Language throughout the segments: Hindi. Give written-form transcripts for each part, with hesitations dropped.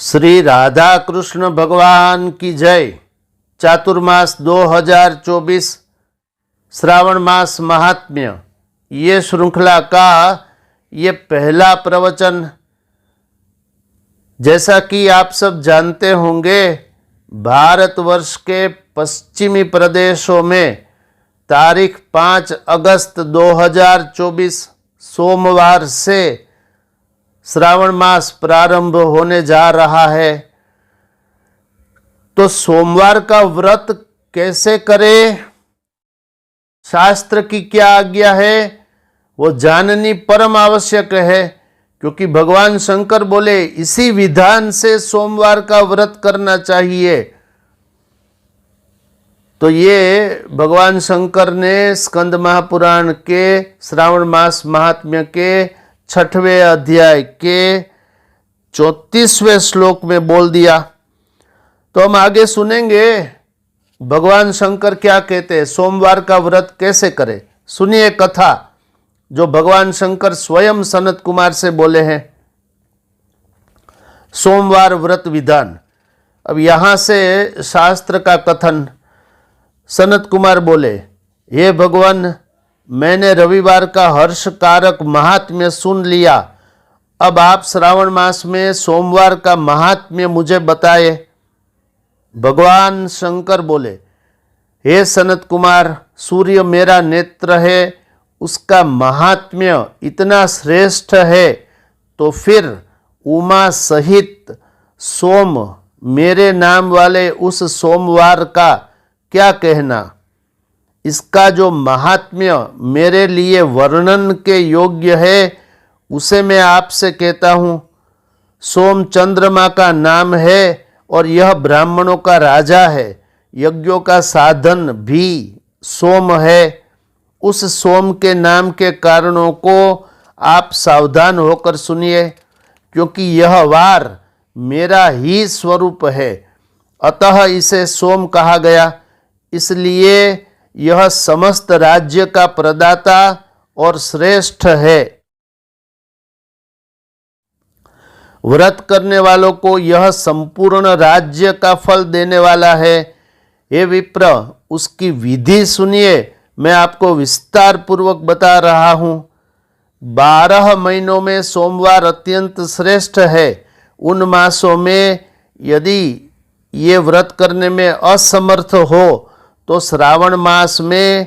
श्री राधा कृष्ण भगवान की जय। चातुर्मास 2024 श्रावण मास महात्म्य, ये श्रृंखला का ये पहला प्रवचन। जैसा कि आप सब जानते होंगे, भारतवर्ष के पश्चिमी प्रदेशों में तारीख 5 अगस्त 2024 सोमवार से श्रावण मास प्रारंभ होने जा रहा है। तो सोमवार का व्रत कैसे करें, शास्त्र की क्या आज्ञा है, वो जाननी परम आवश्यक है। क्योंकि भगवान शंकर बोले इसी विधान से सोमवार का व्रत करना चाहिए। तो ये भगवान शंकर ने स्कंद महापुराण के श्रावण मास महात्म्य के 6वें अध्याय के 34वें श्लोक में बोल दिया। तो हम आगे सुनेंगे भगवान शंकर क्या कहते हैं, सोमवार का व्रत कैसे करें। सुनिए कथा जो भगवान शंकर स्वयं सनत कुमार से बोले हैं। सोमवार व्रत विधान। अब यहां से शास्त्र का कथन। सनत कुमार बोले, हे भगवान, मैंने रविवार का हर्ष कारक महात्म्य सुन लिया। अब आप श्रावण मास में सोमवार का महात्म्य मुझे बताए। भगवान शंकर बोले, हे सनत कुमार, सूर्य मेरा नेत्र है, उसका महात्म्य इतना श्रेष्ठ है, तो फिर उमा सहित सोम मेरे नाम वाले उस सोमवार का क्या कहना। इसका जो महात्म्य मेरे लिए वर्णन के योग्य है, उसे मैं आपसे कहता हूँ। सोम चंद्रमा का नाम है और यह ब्राह्मणों का राजा है। यज्ञों का साधन भी सोम है। उस सोम के नाम के कारणों को आप सावधान होकर सुनिए, क्योंकि यह वार मेरा ही स्वरूप है। अतः इसे सोम कहा गया। इसलिए यह समस्त राज्य का प्रदाता और श्रेष्ठ है। व्रत करने वालों को यह संपूर्ण राज्य का फल देने वाला है। हे विप्र, उसकी विधि सुनिए, मैं आपको विस्तार पूर्वक बता रहा हूँ। 12 महीनों में सोमवार अत्यंत श्रेष्ठ है। उन मासों में यदि ये व्रत करने में असमर्थ हो तो श्रावण मास में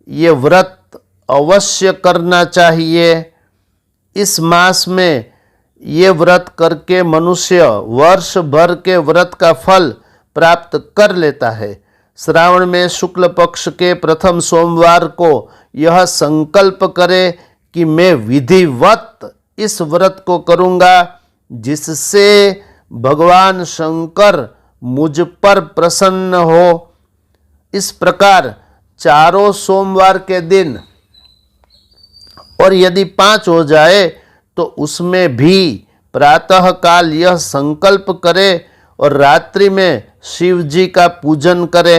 ये व्रत अवश्य करना चाहिए। इस मास में ये व्रत करके मनुष्य वर्ष भर के व्रत का फल प्राप्त कर लेता है। श्रावण में शुक्ल पक्ष के प्रथम सोमवार को यह संकल्प करे कि मैं विधिवत इस व्रत को करूँगा, जिससे भगवान शंकर मुझ पर प्रसन्न हो। इस प्रकार चारों सोमवार के दिन, और यदि 5 हो जाए तो उसमें भी प्रातः काल यह संकल्प करे और रात्रि में शिव जी का पूजन करे।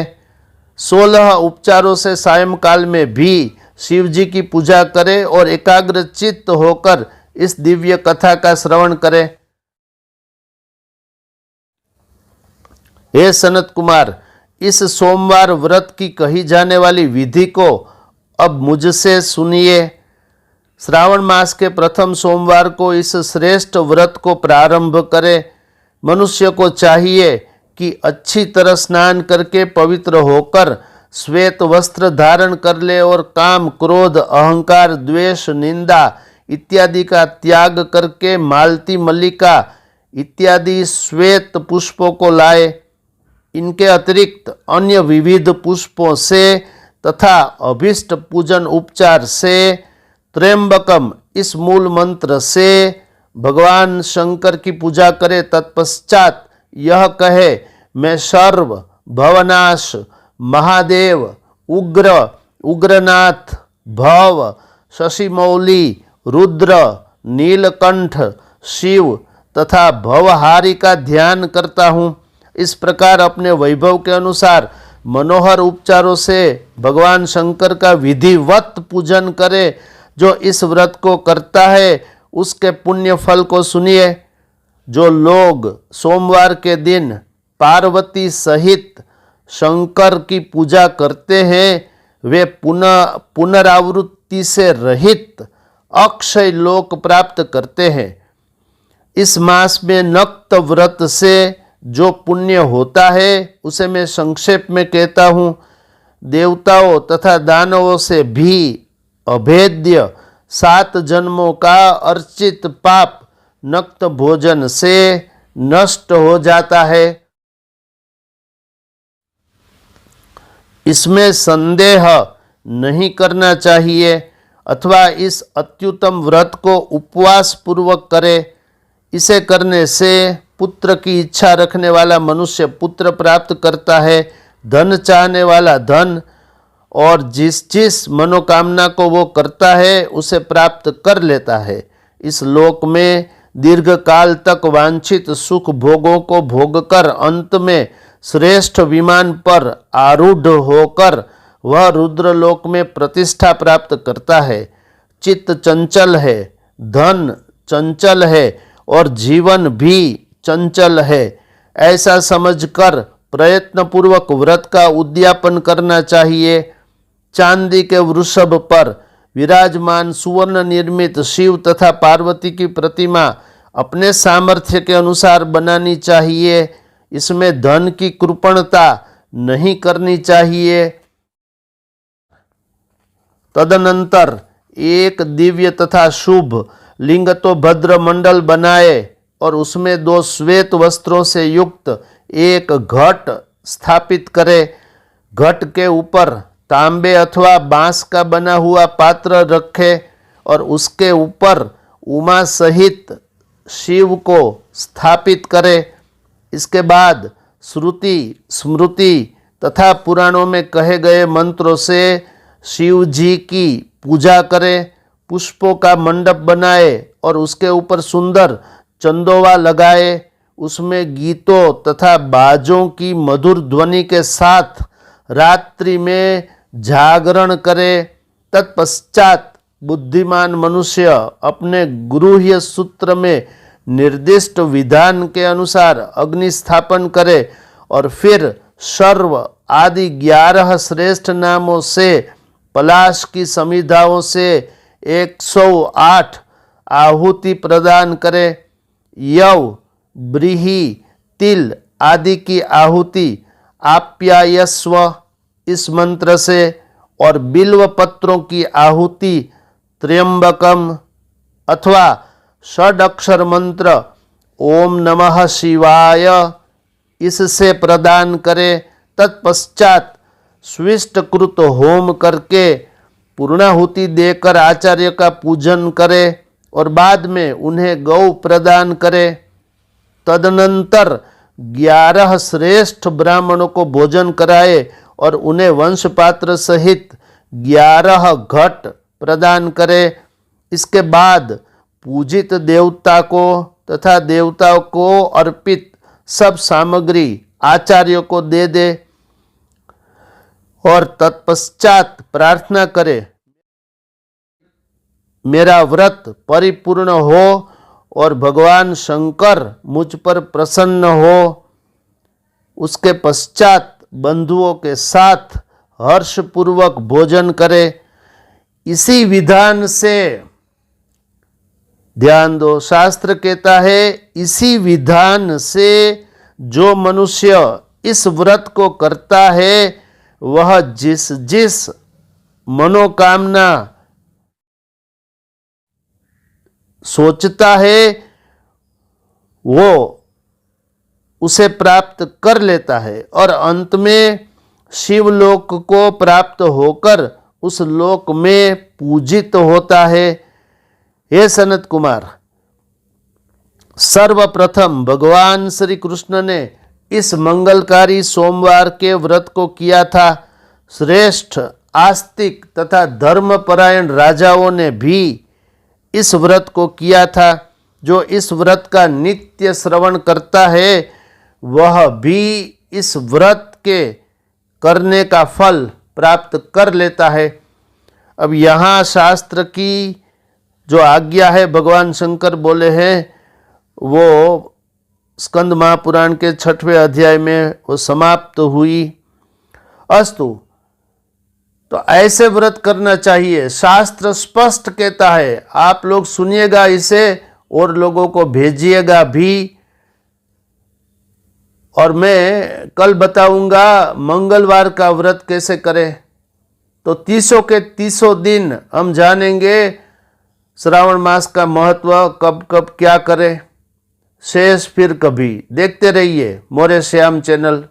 16 उपचारों से सायंकाल में भी शिव जी की पूजा करे और एकाग्र चित्त होकर इस दिव्य कथा का श्रवण करे। हे सनत कुमार, इस सोमवार व्रत की कही जाने वाली विधि को अब मुझसे सुनिए। श्रावण मास के प्रथम सोमवार को इस श्रेष्ठ व्रत को प्रारंभ करें। मनुष्य को चाहिए कि अच्छी तरह स्नान करके पवित्र होकर श्वेत वस्त्र धारण कर ले और काम, क्रोध, अहंकार, द्वेष, निंदा इत्यादि का त्याग करके मालती, मल्लिका इत्यादि श्वेत पुष्पों को लाए। इनके अतिरिक्त अन्य विविध पुष्पों से तथा अभिष्ट पूजन उपचार से, त्र्यंबकम इस मूल मंत्र से भगवान शंकर की पूजा करे। तत्पश्चात यह कहे, मैं सर्व, भवनाश, महादेव, उग्र, उग्रनाथ, भव, शशिमौली, रुद्र, नीलकंठ, शिव तथा भवहारी का ध्यान करता हूँ। इस प्रकार अपने वैभव के अनुसार मनोहर उपचारों से भगवान शंकर का विधिवत पूजन करे। जो इस व्रत को करता है उसके पुण्य फल को सुनिए। जो लोग सोमवार के दिन पार्वती सहित शंकर की पूजा करते हैं वे पुनरावृत्ति से रहित अक्षय लोक प्राप्त करते हैं। इस मास में नक्त व्रत से जो पुण्य होता है उसे मैं संक्षेप में कहता हूँ। देवताओं तथा दानवों से भी अभेद्य 7 जन्मों का अर्चित पाप नक्त भोजन से नष्ट हो जाता है। इसमें संदेह नहीं करना चाहिए अथवा इस अत्युत्तम व्रत को उपवास पूर्वक करे। इसे करने से पुत्र की इच्छा रखने वाला मनुष्य पुत्र प्राप्त करता है, धन चाहने वाला धन, और जिस मनोकामना को वो करता है उसे प्राप्त कर लेता है। इस लोक में दीर्घ काल तक वांछित सुख भोगों को भोगकर अंत में श्रेष्ठ विमान पर आरूढ़ होकर वह रुद्रलोक में प्रतिष्ठा प्राप्त करता है। चित्त चंचल है, धन चंचल है और जीवन भी चंचल है। ऐसा समझकर प्रयत्नपूर्वक व्रत का उद्यापन करना चाहिए। चांदी के वृषभ पर विराजमान सुवर्ण निर्मित शिव तथा पार्वती की प्रतिमा अपने सामर्थ्य के अनुसार बनानी चाहिए। इसमें धन की कृपणता नहीं करनी चाहिए। तदनंतर एक दिव्य तथा शुभ लिंग तो भद्र मंडल बनाए और उसमें 2 श्वेत वस्त्रों से युक्त एक घट स्थापित करे। घट के ऊपर तांबे अथवा बांस का बना हुआ पात्र रखे और उसके ऊपर उमा सहित शिव को स्थापित करे। इसके बाद श्रुति स्मृति तथा पुराणों में कहे गए मंत्रों से शिव जी की पूजा करे। पुष्पों का मंडप बनाए और उसके ऊपर सुंदर चंदोवा लगाए। उसमें गीतों तथा बाजों की मधुर ध्वनि के साथ रात्रि में जागरण करे। तत्पश्चात बुद्धिमान मनुष्य अपने गृह्य सूत्र में निर्दिष्ट विधान के अनुसार अग्नि स्थापन करे और फिर सर्व आदि 11 श्रेष्ठ नामों से पलाश की समिधाओं से 108 आहुति प्रदान करे। यव, ब्रीही, तिल आदि की आहुति आप्यायस्व इस मंत्र से और बिल्व पत्रों की आहुति त्र्यंबकम अथवा षड अक्षर मंत्र ओम नमः शिवाय इससे प्रदान करे। तत्पश्चात स्विष्टकृत होम करके पूर्णाहुति देकर आचार्य का पूजन करे और बाद में उन्हें गौ प्रदान करे। तदनंतर 11 श्रेष्ठ ब्राह्मणों को भोजन कराए और उन्हें वंश पात्र सहित 11 घट प्रदान करे। इसके बाद पूजित देवता को तथा देवताओं को अर्पित सब सामग्री आचार्य को दे दे और तत्पश्चात प्रार्थना करे मेरा व्रत परिपूर्ण हो और भगवान शंकर मुझ पर प्रसन्न हो। उसके पश्चात बंधुओं के साथ हर्षपूर्वक भोजन करे। इसी विधान से ध्यान दो, शास्त्र कहता है इसी विधान से जो मनुष्य इस व्रत को करता है वह जिस जिस मनोकामना सोचता है वो उसे प्राप्त कर लेता है और अंत में शिवलोक को प्राप्त होकर उस लोक में पूजित होता है। हे सनत कुमार, सर्वप्रथम भगवान श्री कृष्ण ने इस मंगलकारी सोमवार के व्रत को किया था। श्रेष्ठ आस्तिक तथा धर्मपरायण राजाओं ने भी इस व्रत को किया था। जो इस व्रत का नित्य श्रवण करता है वह भी इस व्रत के करने का फल प्राप्त कर लेता है। अब यहाँ शास्त्र की जो आज्ञा है भगवान शंकर बोले हैं वो स्कंद महापुराण के 6वें अध्याय में वो समाप्त हुई। अस्तु, तो ऐसे व्रत करना चाहिए। शास्त्र स्पष्ट कहता है, आप लोग सुनिएगा इसे और लोगों को भेजिएगा भी। और मैं कल बताऊंगा मंगलवार का व्रत कैसे करें। तो 30 के 30 दिन हम जानेंगे श्रावण मास का महत्व, कब कब क्या करें। शेष फिर कभी। देखते रहिए मोरे श्याम चैनल।